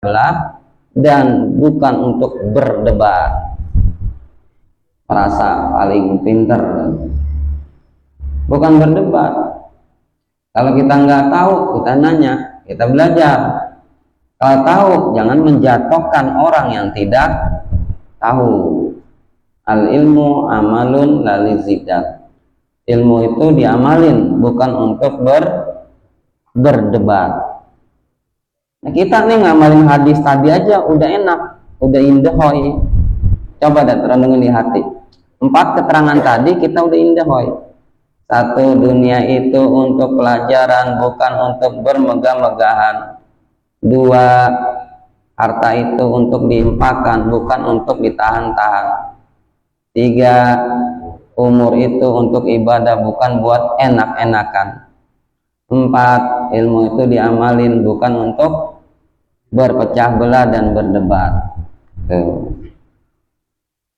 belah dan bukan untuk berdebat merasa paling pinter, bukan berdebat. Kalau kita nggak tahu, kita nanya, kita belajar. Kalau tahu, jangan menjatuhkan orang yang tidak tahu. Al ilmu amalun lalizidat. Ilmu itu diamalin, bukan untuk berdebat. Nah, kita nih ngamalin hadis tadi aja udah enak, udah indah hoy. Coba deh renungin di hati. 4 keterangan tadi kita udah indah hoy. 1, dunia itu untuk pelajaran, bukan untuk bermegah-megahan. 2, harta itu untuk diimpakan, bukan untuk ditahan-tahan. 3, umur itu untuk ibadah, bukan buat enak-enakan. 4, ilmu itu diamalin, bukan untuk berpecah belah dan berdebat.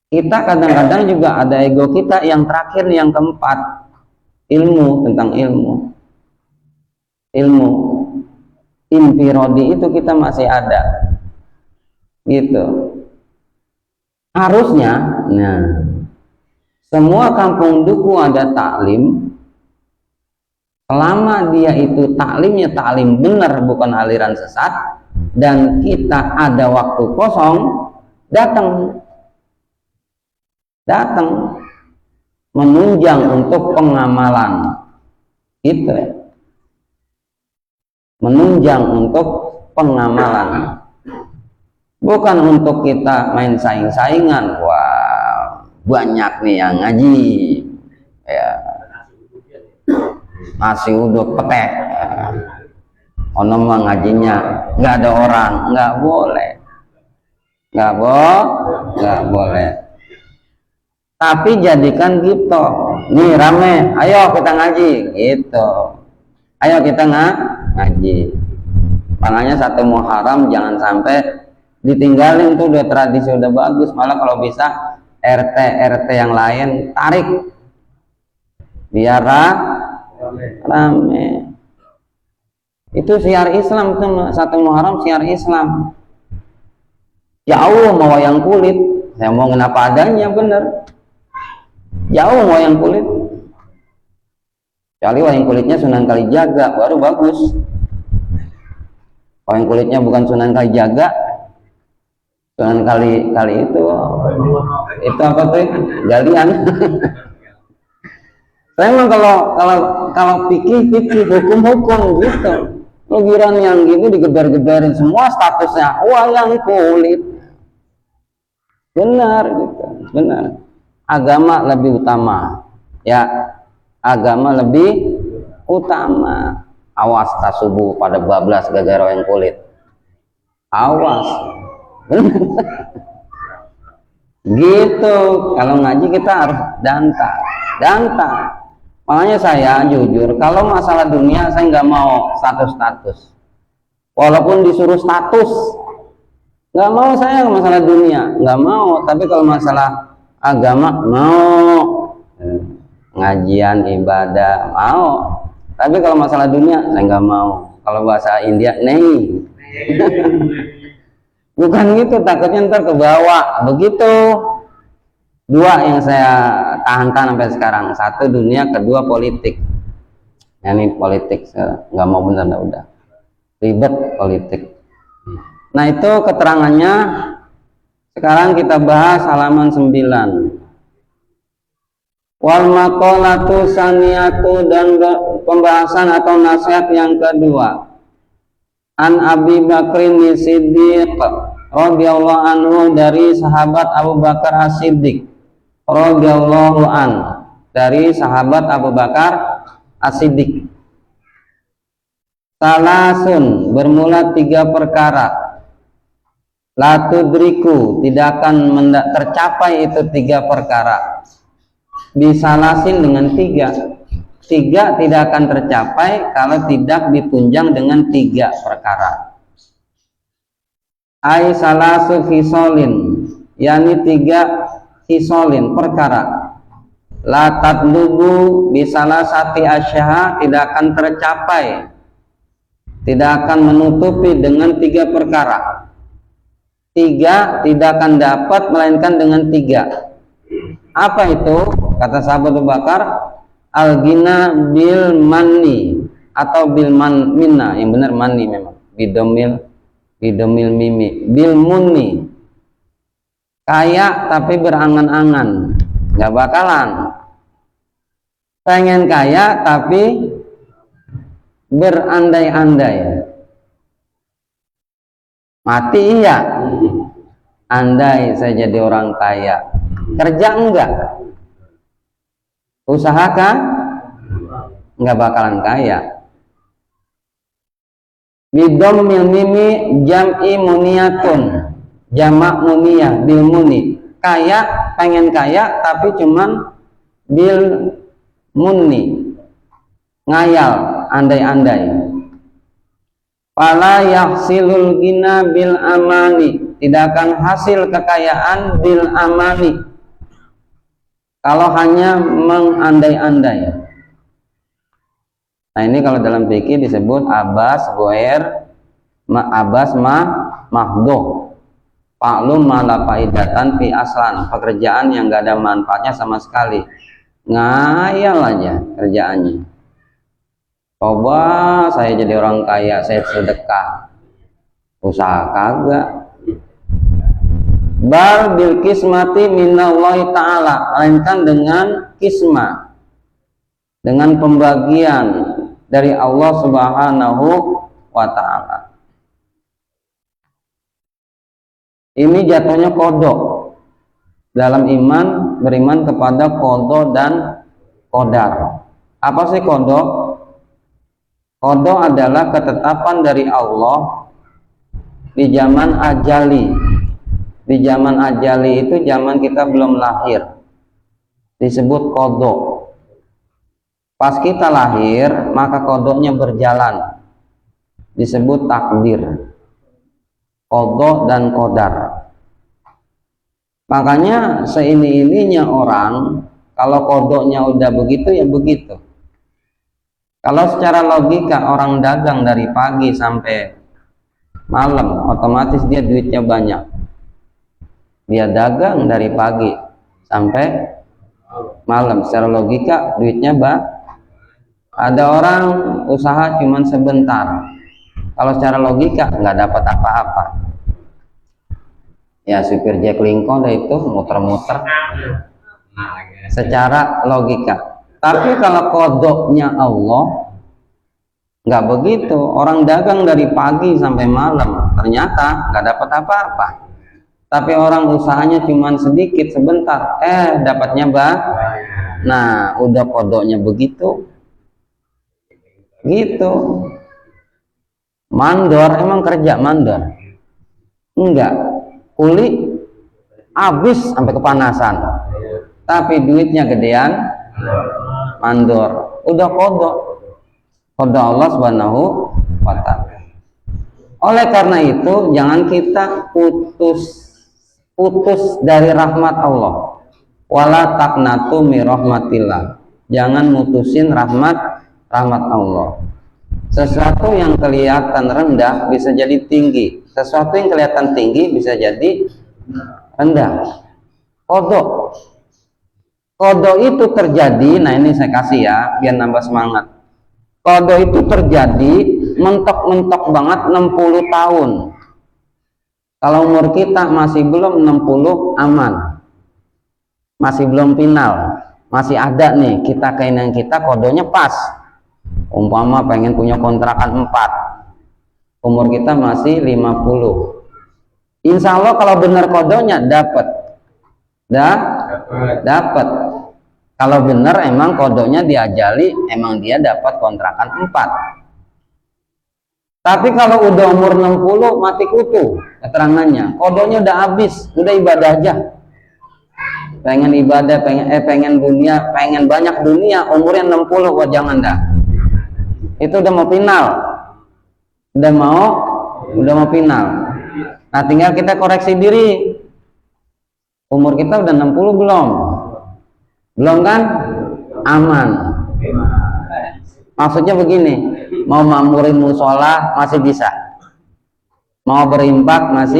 Kita kadang-kadang juga ada ego kita yang terakhir, yang keempat, ilmu, tentang ilmu infirodi itu kita masih ada gitu. Harusnya, nah, semua kampung duku ada taklim, selama dia itu taklimnya taklim benar, bukan aliran sesat, dan kita ada waktu kosong, datang menunjang untuk pengamalan itu, menunjang untuk pengamalan, bukan untuk kita main saing-saingan. Wah, banyak nih yang ngaji ya, masih uduk petek ono mah ngajinya nggak ada orang, nggak boleh. Tapi jadikan gitu, nih rame, ayo kita ngaji gitu, ayo kita ngaji. Makanya 1 Muharram jangan sampai ditinggalin, tuh udah tradisi udah bagus, malah kalau bisa RT yang lain tarik biar rame. Itu syiar Islam tuh, 1 Muharram syiar Islam. Ya Allah mau wayang kulit, saya mau kenapa adanya bener. Ya Allah mau wayang kulit, kecuali wayang kulitnya Sunan Kalijaga baru bagus. Wayang kulitnya bukan Sunan Kalijaga, Sunan kali itu apa tuh, galian. Saya emang kalau pikir hukum gitu, lugiran yang gitu digeber-geberin semua statusnya wayang kulit, benar gitu, benar. Agama lebih utama ya, agama lebih utama. Awas tak subuh pada bablas gara-gara wayang kulit, awas. Gitu. Kalau ngaji kita harus danta. Makanya saya jujur, kalau masalah dunia saya nggak mau status, walaupun disuruh status nggak mau. Saya masalah dunia nggak mau, tapi kalau masalah agama mau, ngajian ibadah mau. Tapi kalau masalah dunia saya nggak mau. Kalau bahasa India nih bukan gitu, takutnya ntar ke bawah begitu. 2 yang saya tahankan sampai sekarang, 1 dunia, 2 politik. Ini politik nggak mau, bener udah ribet politik. Nah itu keterangannya. Sekarang kita bahas halaman 9. Wal maqalatu saniyatu, dan pembahasan atau nasihat yang kedua. An Abi Bakrin Siddiq radhiyallahu anhu, dari sahabat Abu Bakar As-Siddiq radhiyallahu anhu, dari sahabat Abu Bakar As-Siddiq. Salasun, bermula 3 perkara. La tudriku, tidak akan tercapai itu 3 perkara. Bisalasin, dengan 3 tidak akan tercapai kalau tidak ditunjang dengan 3 perkara. Ai salasu fisolin, yakni 3 fisolin, perkara. La tatlubu bisalasati asyaha, tidak akan tercapai, tidak akan menutupi dengan 3 perkara. Tiga tidak akan dapat melainkan dengan tiga. Apa itu? Kata sahabat Abu Bakar, al-ghina bil manni atau bil minna, yang benar manni memang. Bidomil mimi, bil munni. Kaya tapi berangan-angan, nggak bakalan. Pengen kaya tapi berandai-andai. Mati iya, andai saya jadi orang kaya. Kerja enggak, usaha kan enggak bakalan kaya. Bidomil mimi jam'i muniyatun, jamak muniyah bil muni. Kaya, pengen kaya tapi cuman bil muni, ngayal, andai-andai. Fala yahsilul gina bil amani, tidak akan hasil kekayaan bil amani kalau hanya mengandai-andai. Nah ini kalau dalam fikih disebut abas goer, mahdoh, paklum mala faidatan fi aslan, pekerjaan yang gak ada manfaatnya sama sekali, ngayal aja kerjaannya. Coba saya jadi orang kaya, saya sedekah, usaha kagak. Bal bil kismati minallahi ta'ala, melainkan dengan kismah, dengan pembagian dari Allah Subhanahu wa ta'ala. Ini jatuhnya kodok dalam iman, beriman kepada qada dan qadar. Apa sih kodok? Qada adalah ketetapan dari Allah di zaman ajali. Di zaman ajali itu zaman kita belum lahir, disebut qada. Pas kita lahir maka qadanya berjalan, disebut takdir. Qada dan qadar. Makanya seini-ininya orang kalau qadanya udah begitu ya begitu. Kalau secara logika orang dagang dari pagi sampai malam, otomatis dia duitnya banyak. Dia dagang dari pagi sampai malam, secara logika duitnya ada orang usaha cuman sebentar, kalau secara logika nggak dapat apa-apa. Ya supir Jack Lincoln itu muter-muter secara logika. Tapi kalau kodoknya Allah nggak begitu, orang dagang dari pagi sampai malam ternyata nggak dapat apa-apa. Tapi orang usahanya cuma sedikit sebentar, dapatnya nah udah kodoknya begitu, gitu. Mandor, emang kerja mandor? Enggak, kuli habis sampai kepanasan, tapi duitnya gedean. Mandor, udah kodok Allah Subhanahu wa ta'ala. Oleh karena itu jangan kita putus dari rahmat Allah. Wala taqnatu mi rahmatillah, jangan mutusin rahmat Allah. Sesuatu yang kelihatan rendah bisa jadi tinggi, sesuatu yang kelihatan tinggi bisa jadi rendah. Qada itu terjadi, nah ini saya kasih ya biar nambah semangat. Qada itu terjadi mentok-mentok banget 60 tahun. Kalau umur kita masih belum 60 aman, masih belum final, masih ada nih kita keinginan kita, qadanya pas. Umpama pengen punya kontrakan 4, umur kita masih 50. Insya Allah kalau benar qadanya dapat. Kalau benar emang qadanya diajali, emang dia dapat kontrakan 4. Tapi kalau udah umur 60 mati kutu keterangannya, qadanya udah habis, udah ibadah aja. Pengen ibadah, pengen dunia, pengen banyak dunia, umurnya 60, wah jangan dah. Itu udah mau final. Udah mau final. Nah, tinggal kita koreksi diri. Umur kita udah 60 belum? Belum kan? Aman. Maksudnya begini, mau makmurin musola masih bisa, mau berinfak masih